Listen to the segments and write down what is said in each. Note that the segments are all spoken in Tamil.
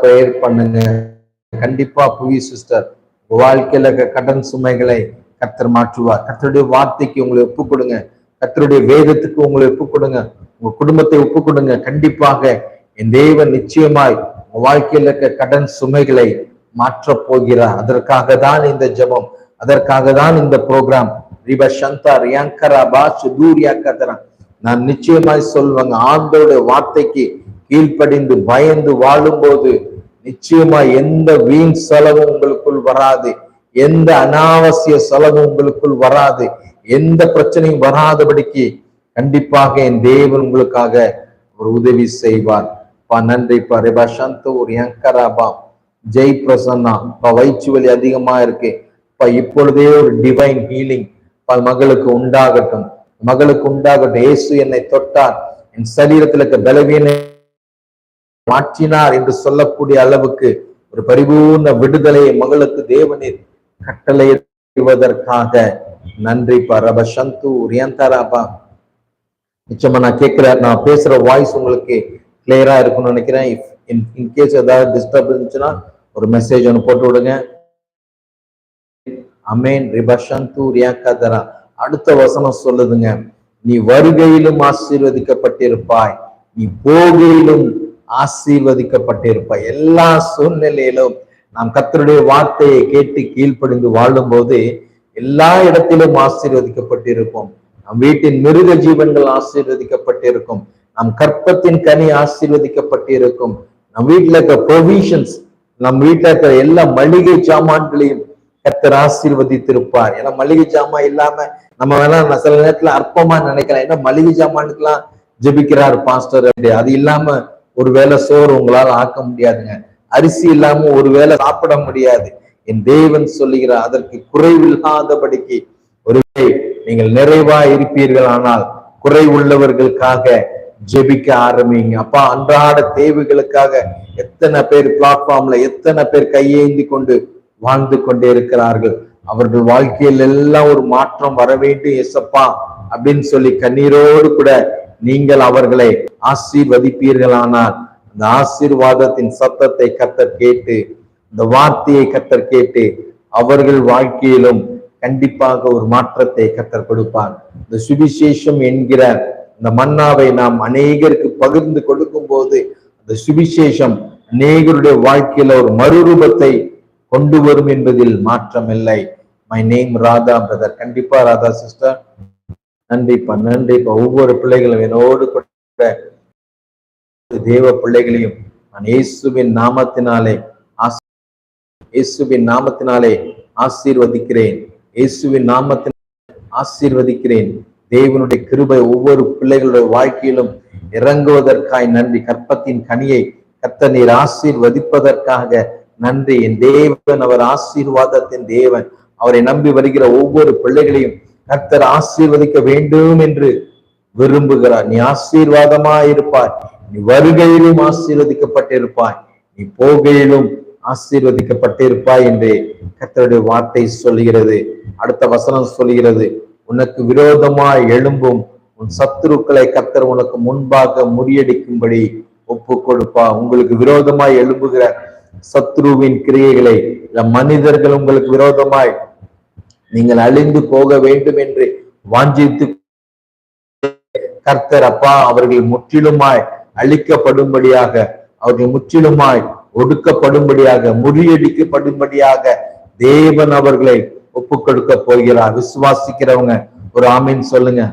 ப்ரேயர் பண்ணுங்க. கண்டிப்பா புவி சிஸ்டர் வாழ்க்கையில கடன் சுமைகளை கர்த்தர் மாற்றுவார். கர்த்தருடைய வார்த்தைக்கு உங்களை ஒப்பு கொடுங்க. கர்த்தருடைய வேதத்துக்கு உங்களை ஒப்பு கொடுங்க. உங்க குடும்பத்தை ஒப்பு கொடுங்க. கண்டிப்பாக என் தேவன் நிச்சயமாய் உங்க வாழ்க்கையில இருக்க கடன் சுமைகளை மாற்றப் போகிறார். அதற்காக தான் இந்த ஜெபம், அதற்காக தான் இந்த ப்ரோக்ராம். நான் நிச்சயமாய் சொல்லுவாங்க, ஆண்டோட வார்த்தைக்கு கீழ்ப்படிந்து பயந்து வாழும் போது நிச்சயமா எந்த வீண் செலவும் உங்களுக்குள் வராது, எந்த அனாவசிய செலவும் உங்களுக்குள் வராது, எந்த பிரச்சனையும் வராதபடிக்கு கண்டிப்பாக என் தேவன் உங்களுக்காக ஒரு உதவி செய்வார். நன்றிப்பா. ரெபா சந்தூர் யங்கராபா ஜெய் பிரசன்னா. வயிற்று வலி அதிகமா இருக்கு, இப்பொழுதே ஒரு டிவைன் ஹீலிங் மகளுக்கு உண்டாகட்டும், மகளுக்கு உண்டாகட்டும். இயேசு என்னை தொட்டார், என் சரீரத்தில் இருக்க பலவீன மாற்றினார் என்று சொல்லக்கூடிய அளவுக்கு ஒரு பரிபூர்ண விடுதலையை மகளுக்கு தேவனீர் கட்டளையிடுவதற்காக நன்றி. ரப சந்து ரியந்தராபா. நிச்சயமா நான் கேட்கிறேன், நான் பேசுற வாய்ஸ் உங்களுக்கு கிளியரா இருக்கும்னு நினைக்கிறேன். இன்கேஸ் ஏதாவது டிஸ்டர்ப் இருந்துச்சுன்னா ஒரு மெசேஜ் ஒன்று போட்டு விடுங்க. அமேன். ரிபஷந்து ரியாக்கதரா. அடுத்த வசனம் சொல்லுதுங்க, நீ வருகையிலும் ஆசீர்வதிக்கப்பட்டிருப்பாய், நீ போகையிலும் ஆசீர்வதிக்கப்பட்டிருப்பாய். எல்லா சூழ்நிலையிலும் நாம் கர்த்தருடைய வார்த்தையை கேட்டு கீழ்ப்படிந்து வாழும் போது எல்லா இடத்திலும் ஆசீர்வதிக்கப்பட்டிருப்போம். நம் வீட்டின் மிருக ஜீவன்கள் ஆசீர்வதிக்கப்பட்டிருக்கும், நம் கற்பத்தின் கனி ஆசீர்வதிக்கப்பட்டிருக்கும், நம் வீட்டுல இருக்க ப்ரொவிஷன்ஸ், நம் வீட்டுல இருக்கிற எல்லா மளிகை சாமான்களையும் கர்த்தர் ஆசீர்வதித்திருப்பார். ஏன்னா மளிகை ஜாமான் இல்லாம நம்ம வேணா சில நேரத்துல அற்பமா நினைக்கலாம், ஏன்னா மளிகை ஜாமானுக்கெல்லாம் ஜெபிக்கிறார் பாஸ்டர், அது இல்லாம ஒருவேளை சோறு உங்களால ஆக்க முடியாதுங்க, அரிசி இல்லாம ஒருவேளை சாப்பிட முடியாது. என் தேவன் சொல்லுகிறார், அதற்கு குறைவில்லாதபடிக்கு ஒருவேளை நீங்கள் நிறைவா இருப்பீர்கள், ஆனால் குறை உள்ளவர்களுக்காக ஜெபிக்க ஆரம்பிங்க. அப்பா, அன்றாட தேவைகளுக்காக எத்தனை பேர் பிளாட்ஃபார்ம்ல எத்தனை பேர் கையேந்தி கொண்டு வாழ்ந்து கொண்டே இருக்கிறார்கள். அவர்கள் வாழ்க்கையில் எல்லாம் ஒரு மாற்றம் வர வேண்டும் எசப்பா அப்படின்னு சொல்லி கண்ணீரோடு கூட நீங்கள் அவர்களை ஆசீர்வதிப்பீர்களானால் அந்த ஆசீர்வாதத்தின் சத்தத்தை கர்த்தர் கேட்டு, இந்த வார்த்தையை கர்த்தர் கேட்டு அவர்கள் வாழ்க்கையிலும் கண்டிப்பாக ஒரு மாற்றத்தை கர்த்தர் கொடுப்பார். இந்த சுவிசேஷம் என்கிற இந்த மன்னாவை நாம் அநேகருக்கு பகிர்ந்து கொடுக்கும் போது அந்த சுவிசேஷம் அநேகருடைய வாழ்க்கையில ஒரு மறுரூபத்தை கொண்டு வரும் என்பதில் மாற்றம் இல்லை. My name Radha brother. கண்டிப்பா ராதா சிஸ்டர், நன்றிப்பா நன்றிப்பா. ஒவ்வொரு பிள்ளைகளும் என்னோடு கூட தேவ பிள்ளைகளையும் நான் இயேசுவின் நாமத்தினாலே இயேசுவின் நாமத்தினாலே ஆசீர்வதிக்கிறேன், இயேசுவின் நாமத்தினாலே ஆசீர்வதிக்கிறேன். தேவனுடைய கிருபை ஒவ்வொரு பிள்ளைகளுடைய வாழ்க்கையிலும் இறங்குவதற்காய் நன்றி. கற்பத்தின் கனியை கர்த்தர் நீர் ஆசீர்வதிப்பதற்காக நன்றி. என் தேவன் அவர் ஆசீர்வாதத்தின் தேவன். அவரை நம்பி வருகிற ஒவ்வொரு பிள்ளைகளையும் கர்த்தர் ஆசீர்வதிக்க வேண்டும் என்று விரும்புகிறார். நீ ஆசீர்வாதமாய் இருப்பாய், நீ வருகையிலும் ஆசீர்வதிக்கப்பட்டிருப்பாய், நீ போகையிலும் ஆசீர்வதிக்கப்பட்டிருப்பாய் என்று கர்த்தருடைய வார்த்தை சொல்லுகிறது. அடுத்த வசனம் சொல்லுகிறது, உனக்கு விரோதமாய் எழும்பும் உன் சத்துருக்களை கர்த்தர் உனக்கு முன்பாக முறியடிக்கும்படி ஒப்பு கொடுப்பா. உங்களுக்கு விரோதமாய் எழும்புகிற சத்ருவின் கிரியைகளை, மனிதர்கள் உங்களுக்கு விரோதமாய் நீங்கள் அழிந்து போக வேண்டும் என்று வாஞ்சித்து கர்த்தர் அப்பா அவர்கள் முற்றிலுமாய் அழிக்கப்படும்படியாக, அவர்கள் முற்றிலுமாய் ஒடுக்கப்படும்படியாக, முறியடிக்கப்படும்படியாக தேவன் அவர்களை ஒப்பு கொடுக்க போகிறார். விசுவாசிக்கிறவங்க ஒரு ஆமீன் சொல்லுங்க.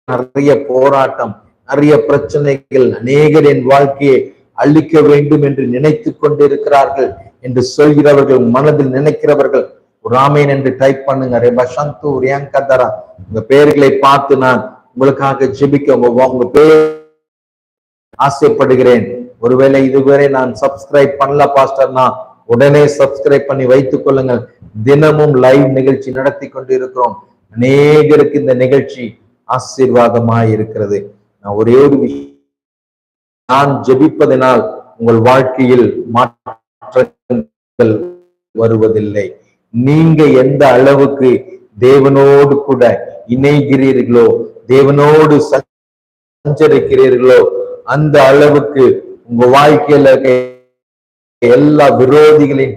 நிறைய போராட்டம், நிறைய பிரச்சனைகள், அநேகரின் வாழ்க்கையை அழிக்க வேண்டும் என்று நினைத்து கொண்டிருக்கிறார்கள் என்று சொல்கிறவர்கள், மனதில் நினைக்கிறவர்கள் ஒரு ஆமீன் என்று டைப் பண்ணுங்க. ரெபா சந்து ரியாங்கதரா. உங்க பெயர்களை பார்த்து நான் உங்களுக்காக ஜெபிக்க உங்க பேர் ஆசைப்படுகிறேன். ஒருவேளை இதுவரை நான் சப்ஸ்கிரைப் பண்ணல பாஸ்டர்னா உடனே சப்ஸ்கிரைப் பண்ணி வைத்துக் கொள்ளுங்கள். தினமும் லைவ் நிகழ்ச்சி நடத்தி கொண்டு இருக்கிறோம். அநேகருக்கு இந்த நிகழ்ச்சி ஆசீர்வாதமாய் இருக்கிறது. நான் ஒரே ஒரு விஷயம், நான் ஜெபிப்பதனால் உங்கள் வாழ்க்கையில் மாற்றங்கள் வருவதில்லை. நீங்க எந்த அளவுக்கு தேவனோடு கூட இணைகிறீர்களோ, தேவனோடு சஞ்சரிக்கிறீர்களோ, அந்த அளவுக்கு உங்க வாழ்க்கையில எல்லா விரோதிகளின்